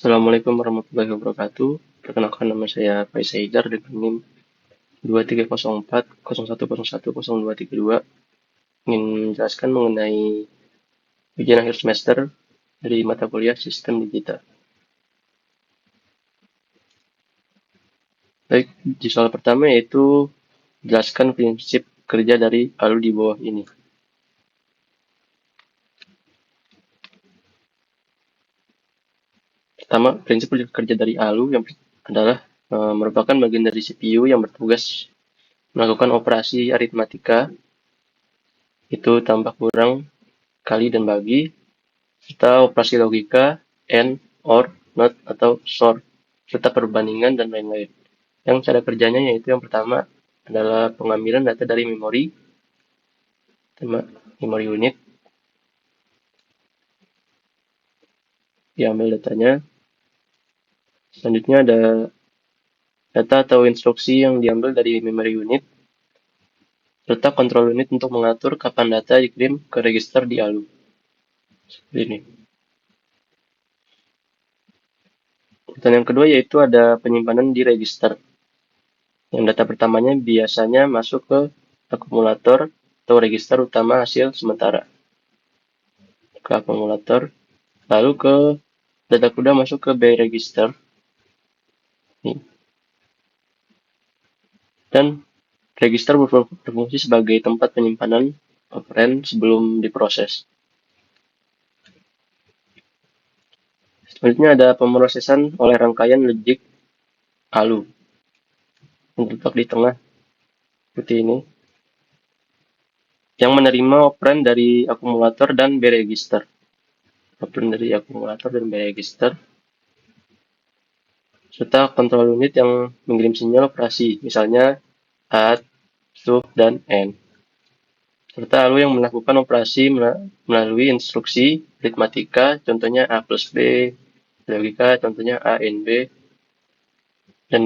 Assalamualaikum warahmatullahi wabarakatuh. Perkenalkan nama saya Faisal Haidar dengan NIM 230401010232. Ingin menjelaskan mengenai ujian akhir semester dari mata kuliah Sistem Digital. Baik, di soal pertama yaitu jelaskan prinsip kerja dari ALU di bawah ini. Pertama, prinsip kerja dari ALU yang adalah merupakan bagian dari CPU yang bertugas melakukan operasi aritmatika, itu tambah kurang, kali dan bagi, serta operasi logika, AND, OR, NOT, atau SOR, serta perbandingan dan lain-lain. Yang cara kerjanya yaitu yang pertama adalah pengambilan data dari memori, memori unit, diambil datanya. Selanjutnya ada data atau instruksi yang diambil dari memori unit, serta kontrol unit untuk mengatur kapan data dikirim ke register di ALU. Seperti ini. Dan yang kedua yaitu ada penyimpanan di register. Yang data pertamanya biasanya masuk ke akumulator atau register utama hasil sementara. Ke akumulator, lalu ke data kuda masuk ke B register. Dan register berfungsi sebagai tempat penyimpanan operan sebelum diproses. Selanjutnya ada pemrosesan oleh rangkaian logic ALU yang terletak di tengah seperti ini, yang menerima operan dari akumulator dan B register. Operan dari akumulator dan B register, serta kontrol unit yang mengirim sinyal operasi, misalnya add, sub, dan end. Serta ALU yang melakukan operasi melalui instruksi aritmatika, contohnya A plus B, logika, contohnya A and B, dan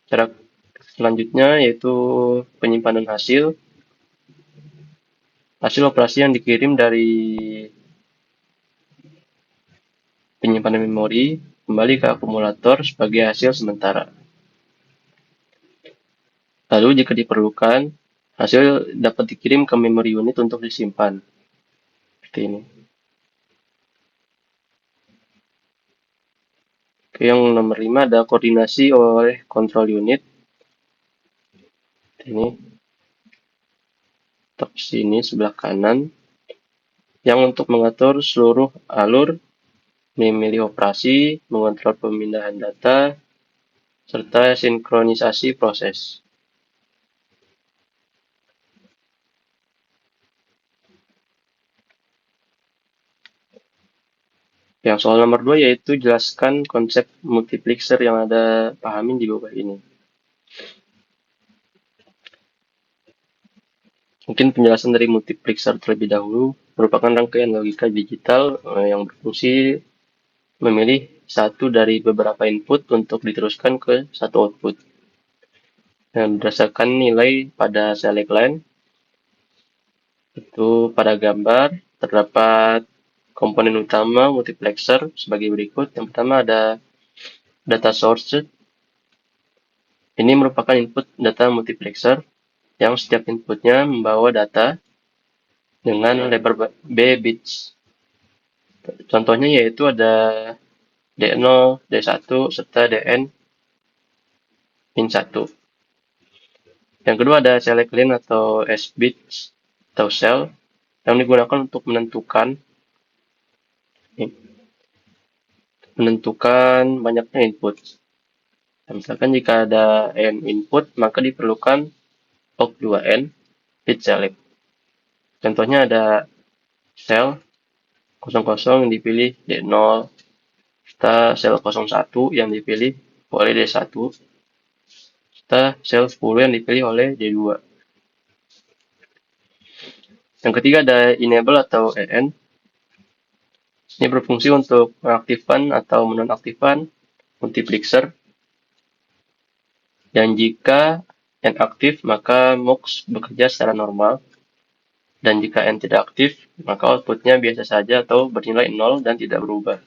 cara selanjutnya yaitu penyimpanan hasil operasi yang dikirim dari penyimpanan memori kembali ke akumulator sebagai hasil sementara. Lalu jika diperlukan, hasil dapat dikirim ke memori unit untuk disimpan. Seperti ini. Oke, yang nomor 5 ada koordinasi oleh kontrol unit. Ini tab sini sebelah kanan yang untuk mengatur seluruh alur, memilih operasi, mengontrol pemindahan data, serta sinkronisasi proses. Yang soal nomor 2 yaitu jelaskan konsep multiplexer yang ada pahamin di bawah ini. Mungkin penjelasan dari multiplexer terlebih dahulu merupakan rangkaian logika digital yang berfungsi memilih satu dari beberapa input untuk diteruskan ke satu output. Dan berdasarkan nilai pada select line, itu pada gambar terdapat komponen utama multiplexer sebagai berikut. Yang pertama ada data source. Ini merupakan input data multiplexer yang setiap inputnya membawa data dengan lebar B bits. Contohnya yaitu ada D0, D1, serta DN min 1. Yang kedua ada select line atau S bits atau cell yang digunakan untuk menentukan banyaknya input. Nah, misalkan jika ada n input, maka diperlukan OC2N bit select. Contohnya ada sel 00 yang dipilih D0, serta sel 01 yang dipilih oleh D1, serta sel 10 yang dipilih oleh D2. Yang ketiga ada enable atau EN. Ini berfungsi untuk mengaktifkan atau menonaktifkan multiplexer. Dan jika N aktif, maka MUX bekerja secara normal. Dan jika N tidak aktif, maka outputnya biasa saja atau bernilai 0 dan tidak berubah.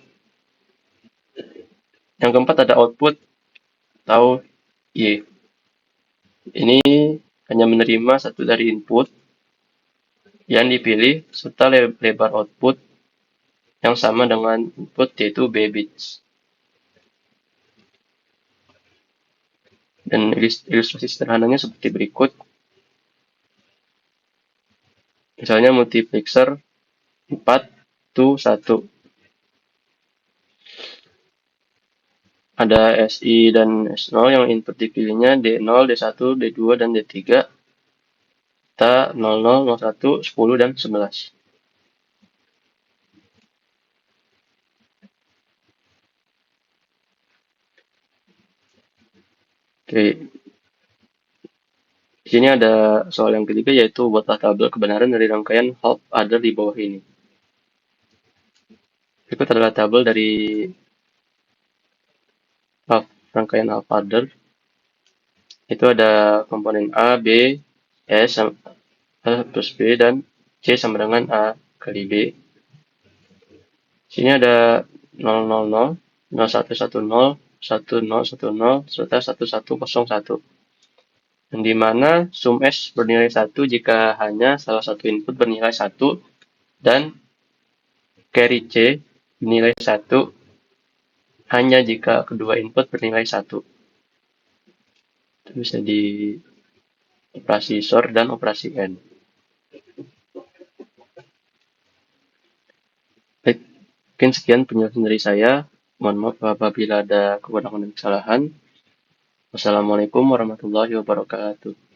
Yang keempat ada output atau Y. Ini hanya menerima satu dari input yang dipilih serta lebar output yang sama dengan input yaitu B bits. Dan ilustrasi sederhananya seperti berikut. Misalnya multiplexer 4 to 1. Ada SI dan S0 yang input dipilihnya D0, D1, D2, dan D3. Serta 00, 01, 10, dan 11. Oke, di sini ada soal yang ketiga yaitu buatlah tabel kebenaran dari rangkaian half adder di bawah ini. Berikut adalah tabel dari rangkaian half adder. Itu ada komponen A, B, S, A plus B, dan C sama dengan A kali B. Sini ada 000, 0110, 1010, serta 1101. Yang dimana sum S bernilai 1 jika hanya salah satu input bernilai 1 dan carry C bernilai 1 hanya jika kedua input bernilai 1. Itu bisa di operasi SOR dan operasi AND. Baik, mungkin sekian penjelasan dari saya. Mohon maaf apabila ada kekurangan dan kesalahan. Wassalamualaikum warahmatullahi wabarakatuh.